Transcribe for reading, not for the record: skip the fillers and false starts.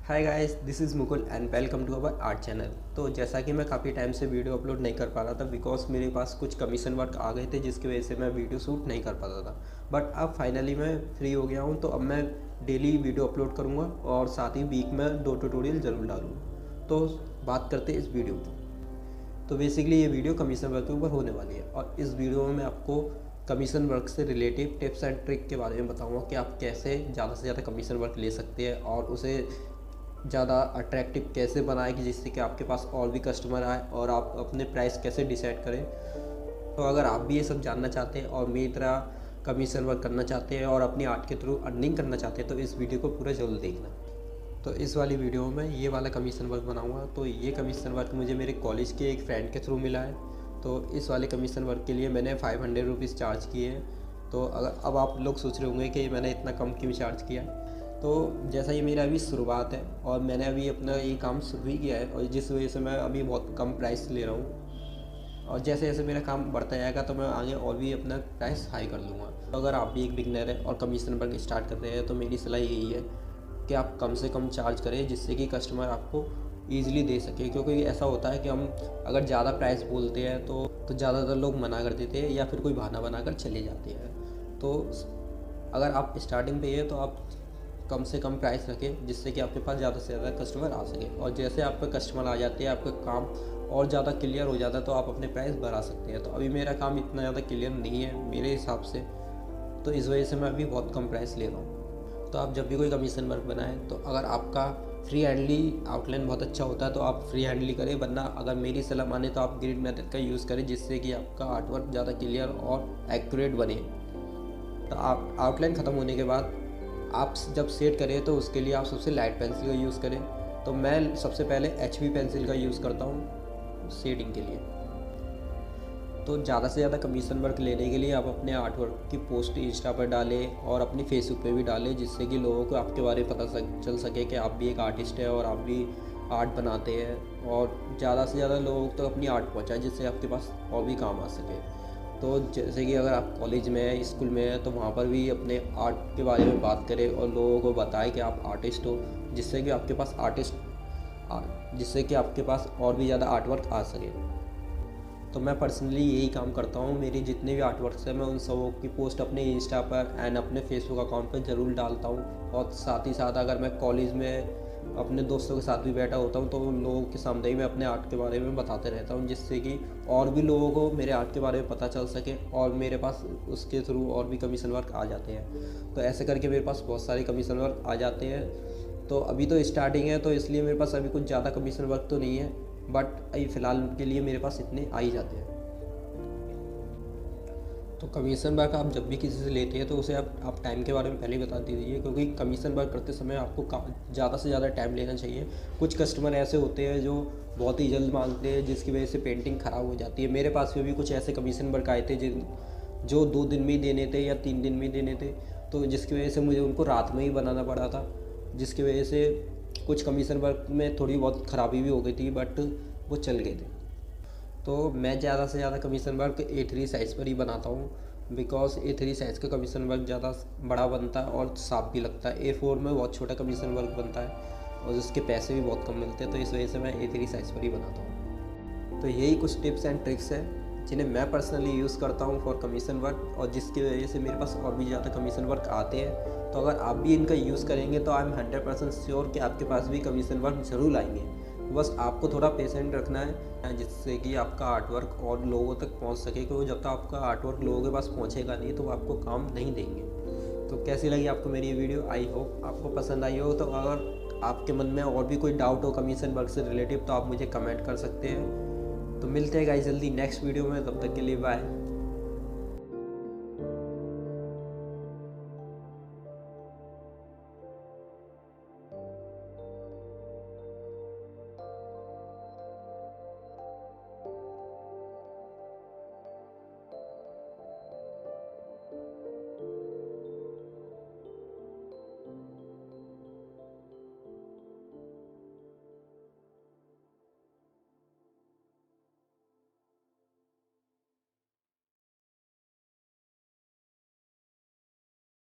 Hi guys, this is Mukul and welcome to our art channel. तो जैसा कि मैं काफ़ी टाइम से वीडियो अपलोड नहीं कर पा रहा था बिकॉज मेरे पास कुछ कमीशन वर्क आ गए थे जिसकी वजह से मैं वीडियो शूट नहीं कर पाता था। बट अब फाइनली मैं फ्री हो गया हूँ, तो अब मैं डेली वीडियो अपलोड करूँगा और साथ ही वीक में 2 ट्यूटोरियल ज़रूर डालूँगा। तो बात करते हैं इस वीडियो की। तो बेसिकली ये वीडियो कमीशन वर्क के ऊपर होने वाली है और इस वीडियो में मैं आपको कमीशन वर्क से रिलेटिव टिप्स एंड ट्रिक के बारे में बताऊंगा कि आप कैसे ज़्यादा से ज़्यादा कमीशन वर्क ले सकते हैं और उसे ज़्यादा अट्रैक्टिव कैसे बनाए कि जिससे कि आपके पास और भी कस्टमर आए और आप अपने प्राइस कैसे डिसाइड करें। तो अगर आप भी ये सब जानना चाहते हैं और मेरी तरह कमीशन वर्क करना चाहते हैं और अपनी आर्ट के थ्रू अर्निंग करना चाहते हैं तो इस वीडियो को पूरा जरूर देखना। तो इस वाली वीडियो में ये वाला कमीशन वर्क बनाऊंगा। तो ये कमीशन वर्क मुझे मेरे कॉलेज के एक फ्रेंड के थ्रू मिला है। तो इस वाले कमीशन वर्क के लिए मैंने 500 रुपीज़ चार्ज किए हैं। तो अगर अब आप लोग सोच रहे होंगे कि मैंने इतना कम क्यों चार्ज किया। तो जैसा ये मेरा अभी शुरुआत है और मैंने अभी अपना ये काम शुरू ही किया है और जिस वजह से मैं अभी बहुत कम प्राइस ले रहा हूँ और जैसे जैसे मेरा काम बढ़ता जाएगा तो मैं आगे और भी अपना प्राइस हाई कर लूँगा। तो अगर आप भी एक बिगनर है और कमीशन वर्क स्टार्ट कर रहे हैं तो मेरी सलाह यही है कि आप कम से कम चार्ज करें जिससे कि कस्टमर आपको ईज़िली दे सके। क्योंकि ऐसा होता है कि हम अगर ज़्यादा प्राइस बोलते हैं तो ज़्यादातर लोग मना कर देते हैं या फिर कोई बहाना बनाकर चले जाते हैं। तो अगर आप स्टार्टिंग पे है तो आप कम से कम प्राइस रखें जिससे कि आपके पास ज़्यादा से ज़्यादा कस्टमर आ सके और जैसे आपके कस्टमर आ जाते हैं आपका काम और ज़्यादा क्लियर हो जाता है तो आप अपने प्राइस बढ़ा सकते हैं। तो अभी मेरा काम इतना ज़्यादा क्लियर नहीं है मेरे हिसाब से, तो इस वजह से मैं अभी बहुत कम प्राइस ले रहा हूँ। तो आप जब भी कोई कमीशन वर्क बनाएं तो अगर आपका फ्री हैंडली आउटलाइन बहुत अच्छा होता है तो आप फ्री हैंडली करें, वरना अगर मेरी सलाह माने तो आप ग्रिड मेथड का यूज़ करें जिससे कि आपका आर्ट वर्क ज़्यादा क्लियर और एक्यूरेट बने। तो आप आउटलाइन ख़त्म होने के बाद आप जब सेट करें तो उसके लिए आप सबसे लाइट पेंसिल का यूज़ करें। तो मैं सबसे पहले HB पेंसिल का यूज़ करता हूँ शेडिंग के लिए। तो ज़्यादा से ज़्यादा कमीशन वर्क लेने के लिए आप अपने आर्ट वर्क की पोस्ट इंस्टा पर डालें और अपनी फेसबुक पे भी डालें जिससे कि लोगों को आपके बारे में पता चल सके कि आप भी एक आर्टिस्ट है और आप भी आर्ट बनाते हैं और ज़्यादा से ज़्यादा लोगों तक अपनी आर्ट पहुँचाए जिससे आपके पास और भी काम आ सके। तो जैसे कि अगर आप कॉलेज में हैं, स्कूल में हैं, तो वहाँ पर भी अपने आर्ट के बारे में बात करें और लोगों को बताएं कि आप आर्टिस्ट हो जिससे कि आपके पास और भी ज़्यादा आर्ट वर्क आ सके। तो मैं पर्सनली यही काम करता हूँ। मेरी जितने भी आर्ट वर्क्स हैं मैं उन सबों की पोस्ट अपने इंस्टा पर एंड अपने फेसबुक अकाउंट पर ज़रूर डालता हूँ। और साथ ही साथ अगर मैं कॉलेज में अपने दोस्तों के साथ भी बैठा होता हूँ तो उन लोगों के सामने ही मैं अपने आर्ट के बारे में बताते रहता हूँ जिससे कि और भी लोगों को मेरे आर्ट के बारे में पता चल सके और मेरे पास उसके थ्रू और भी कमीशन वर्क आ जाते हैं। तो ऐसे करके मेरे पास बहुत सारे कमीशन वर्क आ जाते हैं। तो अभी तो स्टार्टिंग है तो इसलिए मेरे पास अभी कुछ ज़्यादा कमीशन वर्क तो नहीं है, बट अभी फ़िलहाल के लिए मेरे पास इतने आ ही जाते हैं। तो कमीशन वर्क आप जब भी किसी से लेते हैं तो उसे आप टाइम के बारे में पहले ही बता दीजिए क्योंकि कमीशन वर्क करते समय आपको ज़्यादा से ज़्यादा टाइम लेना चाहिए। कुछ कस्टमर ऐसे होते हैं जो बहुत ही जल्द मांगते हैं जिसकी वजह से पेंटिंग ख़राब हो जाती है। मेरे पास में भी कुछ ऐसे कमीशन वर्क आए थे जो 2 दिन में ही देने थे या 3 दिन में ही देने थे, तो जिसकी वजह से मुझे उनको रात में ही बनाना पड़ा था, जिसकी वजह से कुछ कमीशन वर्क में थोड़ी बहुत ख़राबी भी हो गई थी बट वो चल गए थे। तो मैं ज़्यादा से ज़्यादा कमीशन वर्क A3 साइज़ पर ही बनाता हूँ बिकॉज A3 साइज़ का कमीशन वर्क ज़्यादा बड़ा बनता है और साफ भी लगता है। A4 में बहुत छोटा कमीशन वर्क बनता है और उसके पैसे भी बहुत कम मिलते हैं, तो इस वजह से मैं A3 साइज़ पर ही बनाता हूँ। तो यही कुछ टिप्स एंड ट्रिक्स है जिन्हें मैं पर्सनली यूज़ करता हूँ फॉर कमीशन वर्क और जिसकी वजह से मेरे पास और भी ज़्यादा कमीशन वर्क आते हैं। तो अगर आप भी इनका यूज़ करेंगे तो आई एम 100% श्योर कि आपके पास भी कमीशन वर्क ज़रूर आएंगे। बस आपको थोड़ा पेशेंट रखना है जिससे कि आपका आर्ट वर्क और लोगों तक पहुंच सके, क्योंकि जब तक आपका आर्ट वर्क लोगों के पास पहुंचेगा नहीं तो वो आपको काम नहीं देंगे। तो कैसी लगी आपको मेरी ये वीडियो? आई होप आपको पसंद आई हो। तो अगर आपके मन में और भी कोई डाउट हो कमीशन वर्क से रिलेटिव तो आप मुझे कमेंट कर सकते हैं। तो मिलते हैं गाइस जल्दी नेक्स्ट वीडियो में, तब तक के लिए बाय।